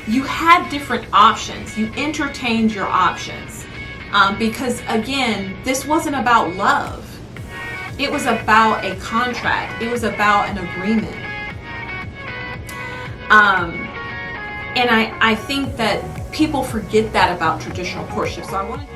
you had different options. You entertained your options. Because again, this wasn't about love. It was about a contract. It was about an agreement. And I think that people forget that about traditional courtship. So I want to...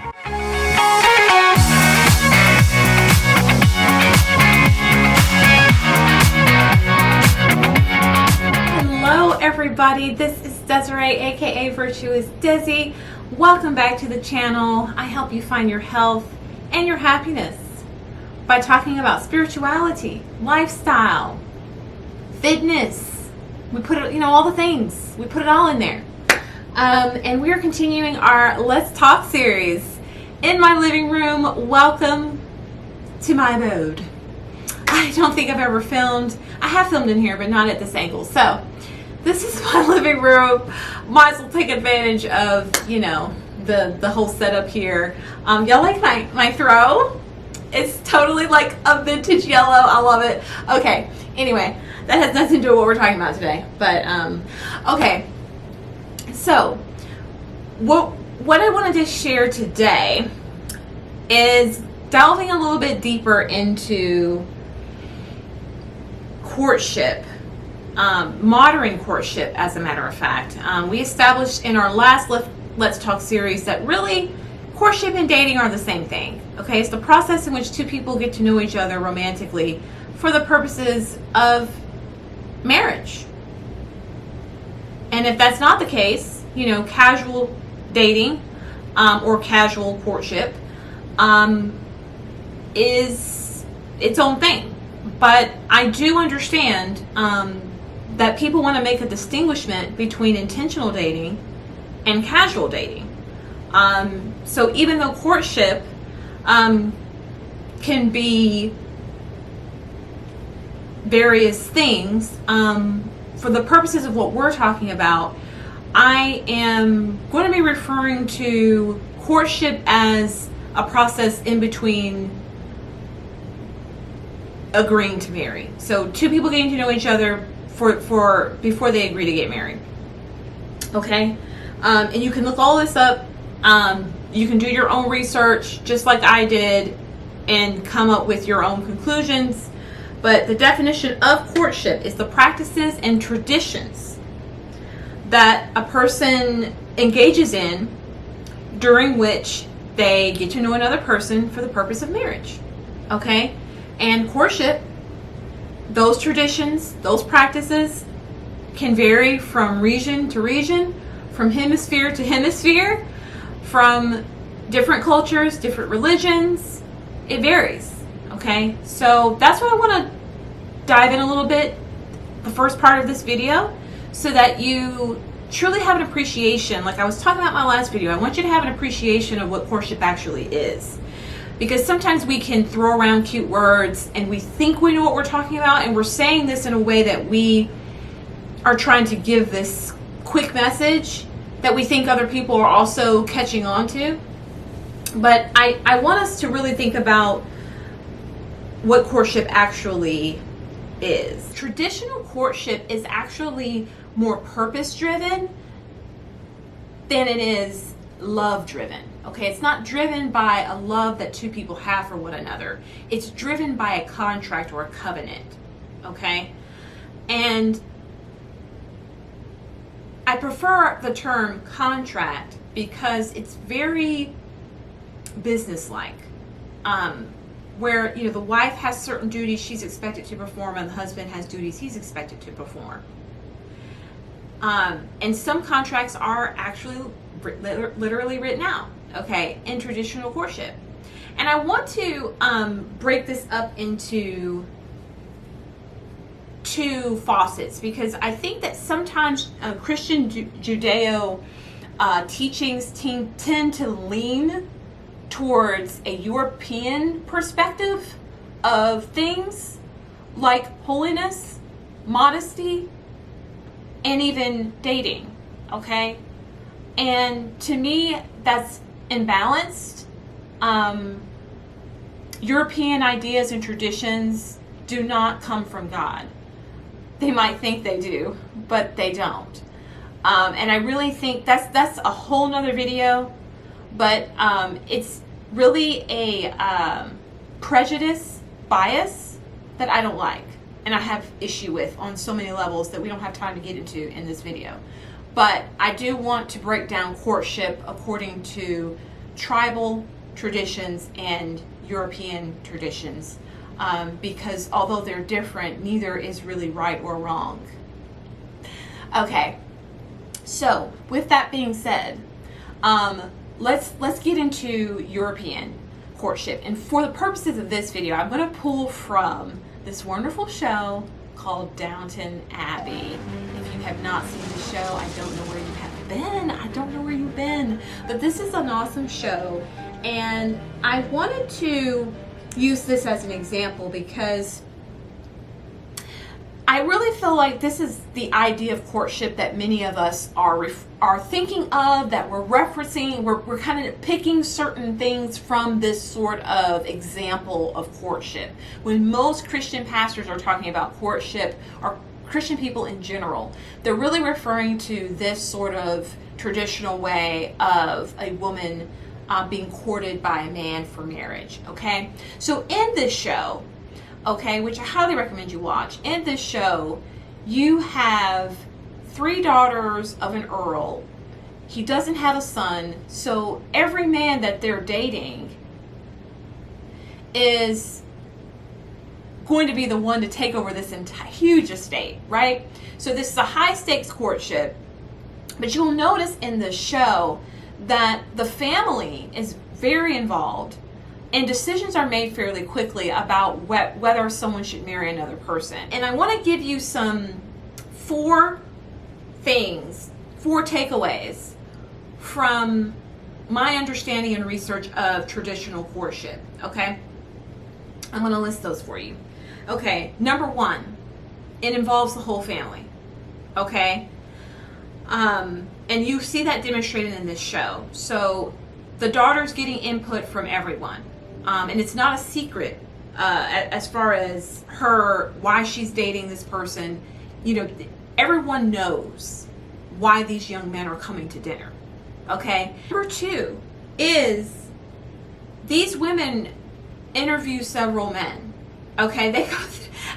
Hello everybody, this is Desiree, aka Virtuous Desi. Welcome back to the channel. I help you find your health and your happiness by talking about spirituality, lifestyle, fitness. We put it, all the things. We put it all in there. And we are continuing our Let's Talk series in my living room. Welcome to my abode. I don't think I've ever filmed. I have filmed in here, but not at this angle. So this is my living room. Might as well take advantage of, the whole setup here. Y'all like my throw? It's totally like a vintage yellow. I love it. Okay. Anyway, that has nothing to do with what we're talking about today. But okay. So what I wanted to share today is delving a little bit deeper into courtship, modern courtship, as a matter of fact. We established in our last Let's Talk series that really courtship and dating are the same thing. Okay, it's the process in which two people get to know each other romantically for the purposes of marriage. And if that's not the case, casual dating or casual courtship is its own thing. But I do understand that people want to make a distinguishment between intentional dating and casual dating. So even though courtship can be various things, for the purposes of what we're talking about, I am going to be referring to courtship as a process in between agreeing to marry. So two people getting to know each other for before they agree to get married. Okay? And you can look all this up. You can do your own research, just like I did, and come up with your own conclusions. But the definition of courtship is the practices and traditions that a person engages in during which they get to know another person for the purpose of marriage. Okay? And courtship, those traditions, those practices can vary from region to region, from hemisphere to hemisphere, from different cultures, different religions. It varies. Okay, so that's what I want to dive in a little bit, the first part of this video, so that you truly have an appreciation. Like I was talking about in my last video, I want you to have an appreciation of what courtship actually is. Because sometimes we can throw around cute words and we think we know what we're talking about, and we're saying this in a way that we are trying to give this quick message that we think other people are also catching on to. But I want us to really think about what courtship actually is. Traditional courtship is actually more purpose-driven than it is love-driven. Okay, it's not driven by a love that two people have for one another. It's driven by a contract or a covenant. Okay? And I prefer the term contract because it's very businesslike. Where the wife has certain duties she's expected to perform, and the husband has duties he's expected to perform. And some contracts are actually literally written out, okay, in traditional courtship. And I want to break this up into two faucets, because I think that sometimes Christian Judeo teachings tend to lean towards a European perspective of things like holiness, modesty, and even dating, okay? And to me, that's imbalanced. European ideas and traditions do not come from God. They might think they do, but they don't. And I really think that's a whole nother video, but it's really a prejudice, bias that I don't like, and I have issue with on so many levels that we don't have time to get into in this video. But I do want to break down courtship according to tribal traditions and European traditions, because although they're different, neither is really right or wrong. Okay, so with that being said, let's get into European courtship. And for the purposes of this video, I'm going to pull from this wonderful show called Downton Abbey. If you have not seen the show, I don't know where you have been. I don't know where you've been. But this is an awesome show. And I wanted to use this as an example because I really feel like this is the idea of courtship that many of us are thinking of, that we're referencing. We're kind of picking certain things from this sort of example of courtship. When most Christian pastors are talking about courtship, or Christian people in general, they're really referring to this sort of traditional way of a woman being courted by a man for marriage. Okay, so in this show, okay, which I highly recommend you watch, in this show, you have 3 daughters of an earl. He doesn't have a son, so every man that they're dating is going to be the one to take over this huge estate, right? So this is a high stakes courtship, but you'll notice in the show that the family is very involved, and decisions are made fairly quickly about whether someone should marry another person. And I want to give you some 4 takeaways from my understanding and research of traditional courtship, okay? I'm going to list those for you. Okay, number 1, it involves the whole family, okay? And you see that demonstrated in this show. So the daughter's getting input from everyone. And it's not a secret as far as why she's dating this person. You know, everyone knows why these young men are coming to dinner. Okay? Number 2 is these women interview several men. Okay?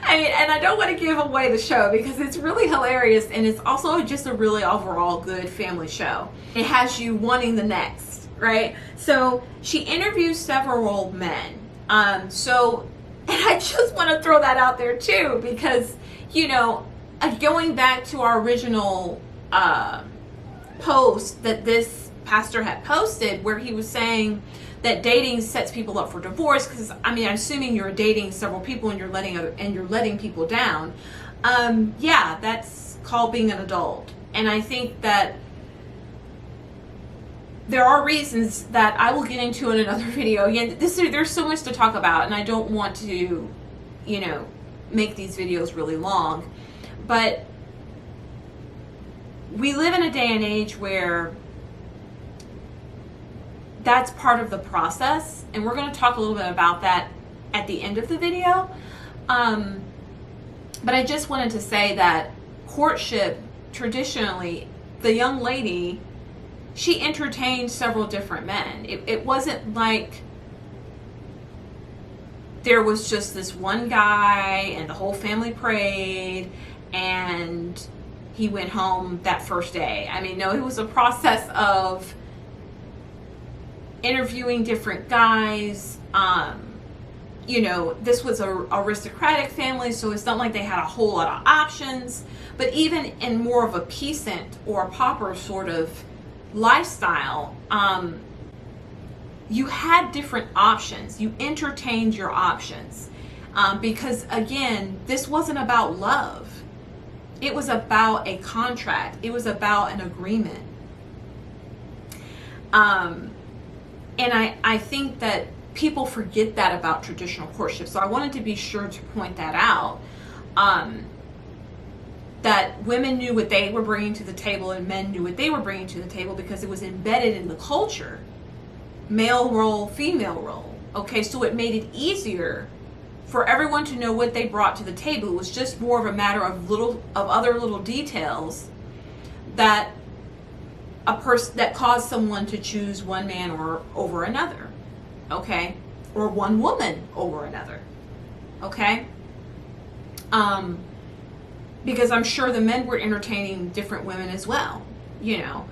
And I don't want to give away the show because it's really hilarious, and it's also just a really overall good family show. It has you wanting the next, right? So she interviews several men. And I just want to throw that out there too, because, you know, going back to our original post that this pastor had posted, where he was saying that dating sets people up for divorce, because I'm assuming you're dating several people and you're letting people down. Yeah, that's called being an adult. And I think that there are reasons that I will get into in another video. Again, there's so much to talk about, and I don't want to, you know, make these videos really long. But we live in a day and age where that's part of the process, and we're going to talk a little bit about that at the end of the video. But I just wanted to say that courtship, traditionally, the young lady, she entertained several different men. It wasn't like there was just this one guy and the whole family prayed and he went home that first day. No, it was a process of interviewing different guys. You know, this was a aristocratic family, so it's not like they had a whole lot of options. But even in more of a peasant or a pauper sort of lifestyle, you had different options. You entertained your options. Because again, this wasn't about love. It was about a contract. It was about an agreement. And I think that people forget that about traditional courtship. So I wanted to be sure to point that out. That women knew what they were bringing to the table and men knew what they were bringing to the table because it was embedded in the culture. Male role, female role. Okay, so it made it easier for everyone to know what they brought to the table. It was just more of a matter of other little details that a person that caused someone to choose one man or over another, okay, or one woman over another, okay. Because I'm sure the men were entertaining different women as well, you know,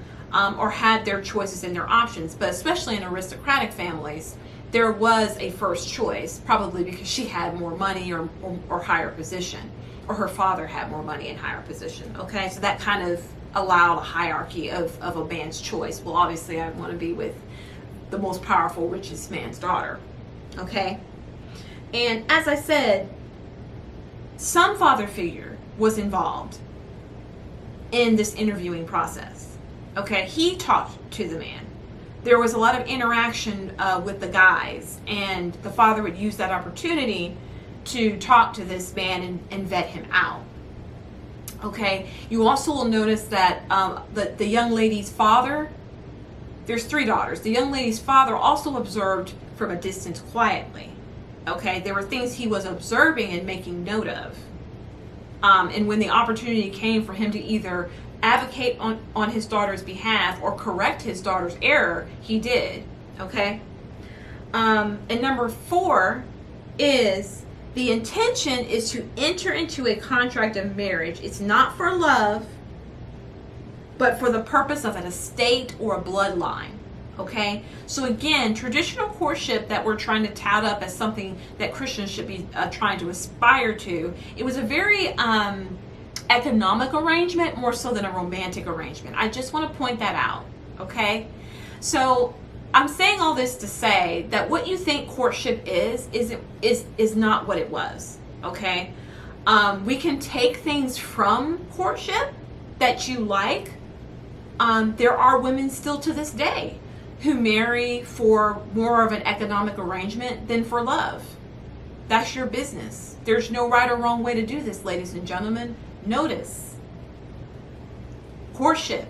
or had their choices and their options. But especially in aristocratic families, there was a first choice, probably because she had more money or higher position, or her father had more money and higher position, okay? So that kind of allowed a hierarchy of a man's choice. Well, obviously I want to be with the most powerful, richest man's daughter, okay? And as I said, some father figure was involved in this interviewing process, okay? He talked to the man. There was a lot of interaction with the guys, and the father would use that opportunity to talk to this man and vet him out, okay? You also will notice that the young lady's father, there's 3 daughters, the young lady's father also observed from a distance quietly, okay? There were things he was observing and making note of. And when the opportunity came for him to either advocate on his daughter's behalf or correct his daughter's error, he did, okay? And number 4 is the intention is to enter into a contract of marriage. It's not for love, but for the purpose of an estate or a bloodline, okay? So again, traditional courtship that we're trying to tout up as something that Christians should be trying to aspire to, it was a very economic arrangement more so than a romantic arrangement. I just want to point that out, okay? So I'm saying all this to say that what you think courtship is not what it was, okay? We can take things from courtship that you like. There are women still to this day who marry for more of an economic arrangement than for love. That's your business. There's no right or wrong way to do this, ladies and gentlemen. Notice, courtship,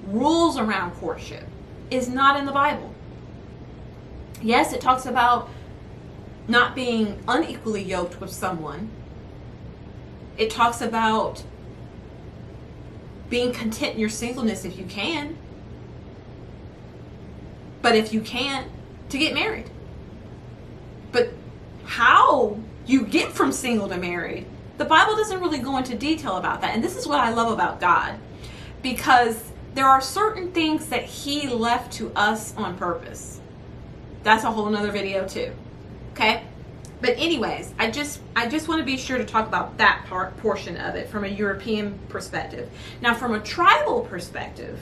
rules around courtship is not in the Bible. Yes, it talks about not being unequally yoked with someone. It talks about being content in your singleness if you can. But if you can't, to get married. But how you get from single to married, the Bible doesn't really go into detail about that. And this is what I love about God, because there are certain things that He left to us on purpose. That's a whole nother video too. Okay? But anyways, I just want to be sure to talk about that portion of it from a European perspective. Now, from a tribal perspective,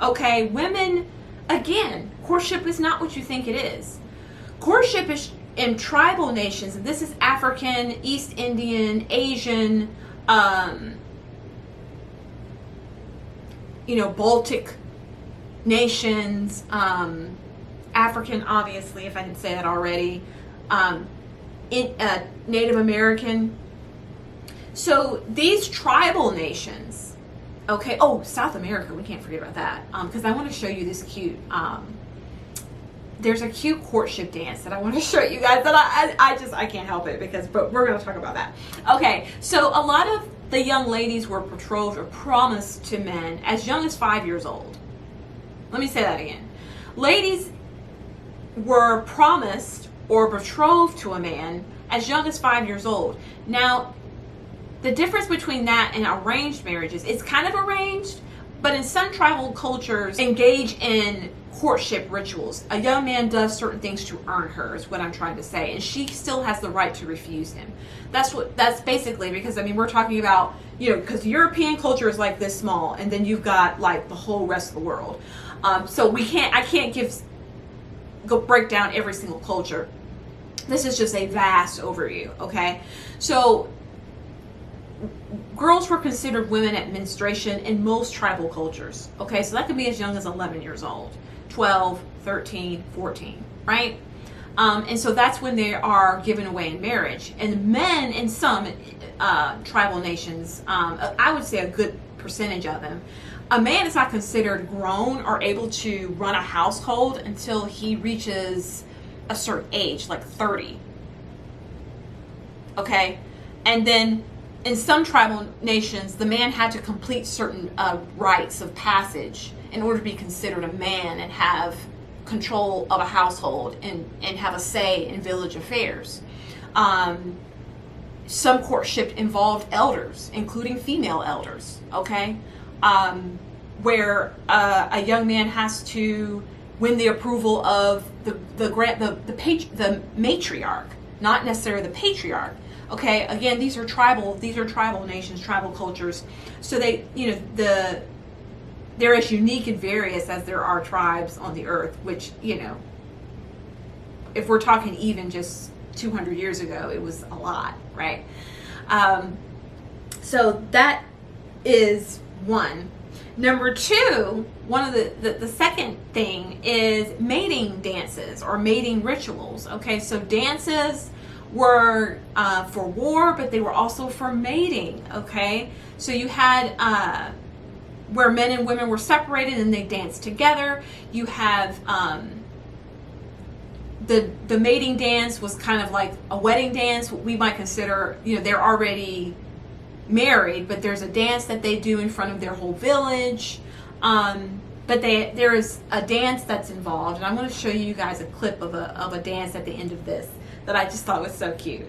okay, women, again, courtship is not what you think it is. Courtship is in tribal nations, and this is African, East Indian, Asian, Baltic nations, African, obviously, if I didn't say that already, Native American. So these tribal nations, okay, South America, we can't forget about that, because I want to show you this cute, there's a cute courtship dance that I want to show you guys that I can't help it but we're going to talk about that. Okay, so a lot of the young ladies were betrothed or promised to men as young as 5 years old. Let me say that again. Ladies were promised or betrothed to a man as young as 5 years old. Now, the difference between that and arranged marriages, it's kind of arranged, but in some tribal cultures engage in courtship rituals. A young man does certain things to earn her, is what I'm trying to say, and she still has the right to refuse him. That's basically, because we're talking about, because European culture is like this small, and then you've got like the whole rest of the world. So I can't break down every single culture. This is just a vast overview, okay? So girls were considered women at menstruation in most tribal cultures, okay? So that could be as young as 11 years old, 12, 13, 14, right? And so that's when they are given away in marriage. And men in some tribal nations, I would say a good percentage of them, a man is not considered grown or able to run a household until he reaches a certain age, like 30. Okay? And then in some tribal nations, the man had to complete certain rites of passage in order to be considered a man and have control of a household and have a say in village affairs. Some courtship involved elders, including female elders, okay? Where a young man has to win the approval of the matriarch, not necessarily the patriarch. Okay, again, these are tribal nations, tribal cultures. So they're as unique and various as there are tribes on the earth, which, if we're talking even just 200 years ago, it was a lot, right? So that is one. Number two, one of the second thing is mating dances or mating rituals. Okay, so dances were for war, but they were also for mating. Okay, so you had where men and women were separated and they danced together. You have the mating dance was kind of like a wedding dance. What we might consider, they're already married, but there's a dance that they do in front of their whole village. But there is a dance that's involved, and I'm going to show you guys a clip of a dance at the end of this that I just thought was so cute.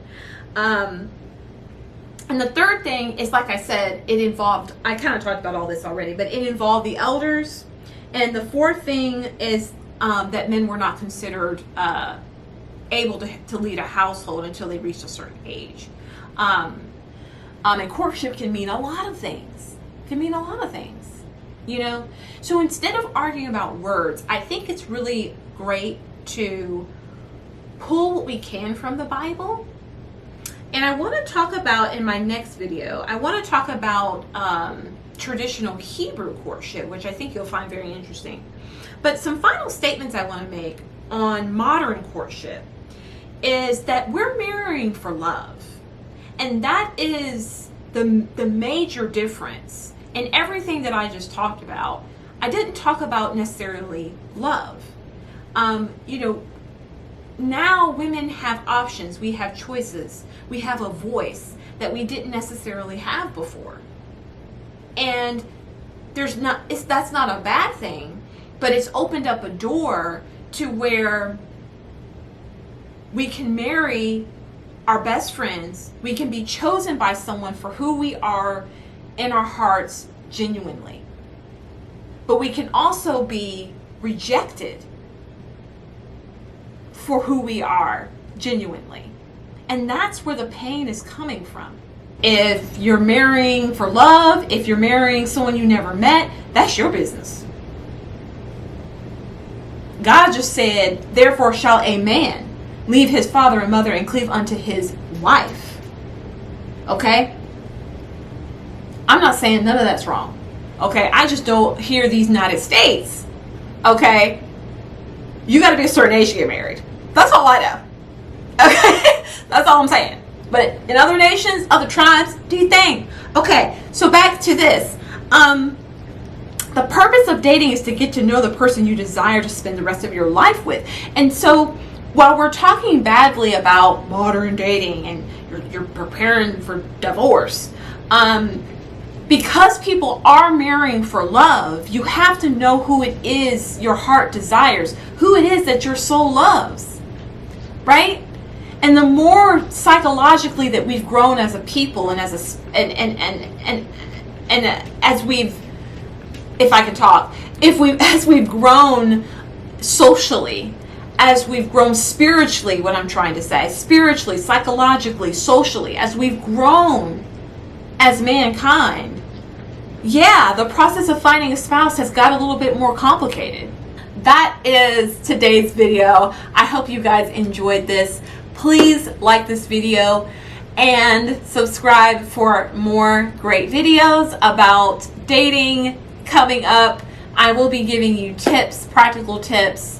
And the third thing is, like I said, I kind of talked about all this already, but it involved the elders. And the fourth thing is that men were not considered able to lead a household until they reached a certain age. And courtship can mean a lot of things. So instead of arguing about words, I think it's really great to pull what we can from the Bible. And I want to talk about, in my next video, I want to talk about traditional Hebrew courtship, which I think you'll find very interesting. But some final statements I want to make on modern courtship is that we're marrying for love. And that is the major difference. In everything that I just talked about, I didn't talk about necessarily love. Now women have options, we have choices, we have a voice that we didn't necessarily have before. And that's not a bad thing, but it's opened up a door to where we can marry our best friends, we can be chosen by someone for who we are in our hearts genuinely. But we can also be rejected for who we are genuinely. And that's where the pain is coming from. If you're marrying for love, if you're marrying someone you never met, that's your business. God just said, therefore shall a man leave his father and mother and cleave unto his wife. Okay? I'm not saying none of that's wrong. Okay? I just don't hear these United States. Okay? You got to be a certain age to get married. That's all I know. Okay? That's all I'm saying. But in other nations, other tribes, do your thing. Okay, so back to this. The purpose of dating is to get to know the person you desire to spend the rest of your life with. And so while we're talking badly about modern dating and you're preparing for divorce, because people are marrying for love, you have to know who it is your heart desires, who it is that your soul loves. Right? And the more psychologically that we've grown as a people and as as we've, if I can talk, as we've grown socially, as we've grown spiritually, what I'm trying to say, spiritually, psychologically, socially, as we've grown as mankind, the process of finding a spouse has got a little bit more complicated. That is today's video. I hope you guys enjoyed this. Please like this video and subscribe for more great videos about dating coming up. I will be giving you tips, practical tips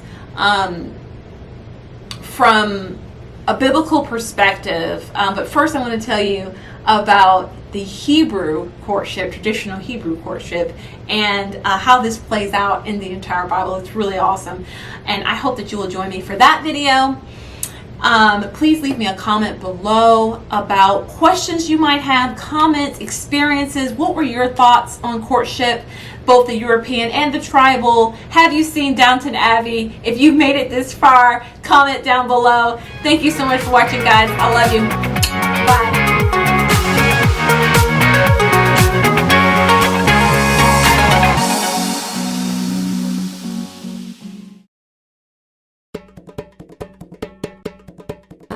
from a biblical perspective. But first I want to tell you about the Hebrew courtship, traditional Hebrew courtship, and how this plays out in the entire Bible. It's really awesome. And I hope that you will join me for that video. Please leave me a comment below about questions you might have, comments, experiences. What were your thoughts on courtship, both the European and the tribal? Have you seen Downton Abbey? If you've made it this far, comment down below. Thank you so much for watching, guys. I love you. Bye.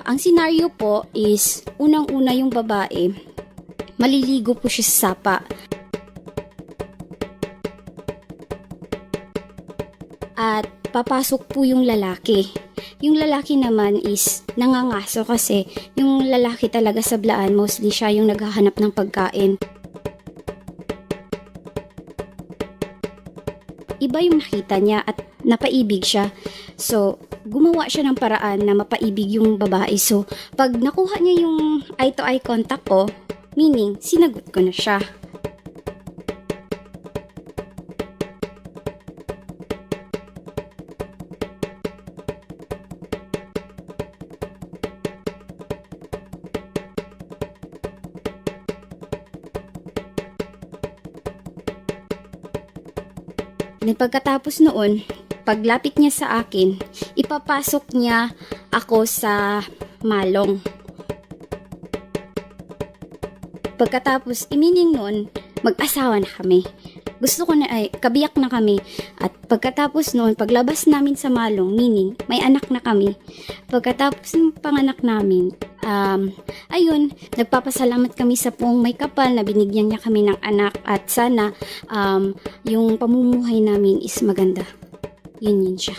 Ang senaryo po is, unang-una yung babae, maliligo po siya sa sapa. At papasok po yung lalaki. Yung lalaki naman is nangangaso kasi yung lalaki talaga sa blaan, mostly siya yung naghahanap ng pagkain. Iba yung nakita niya at napaibig siya. So, gumawa siya ng paraan na mapaibig yung babae. So, pag nakuha niya yung eye-to-eye contact ko, meaning, sinagot ko na siya. Then pagkatapos noon, paglapit niya sa akin, ipapasok niya ako sa malong. Pagkatapos, imining noon, mag-asawa na kami. Gusto ko na kabiyak na kami. At pagkatapos noon, paglabas namin sa malong, meaning, may anak na kami. Pagkatapos ng panganak namin, ayun, nagpapasalamat kami sa Poong May Kapal na binigyan niya kami ng anak at sana yung pamumuhay namin is maganda. Yun siya.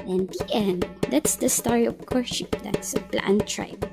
And the end. That's the story of courtship. That's a Blaan tribe.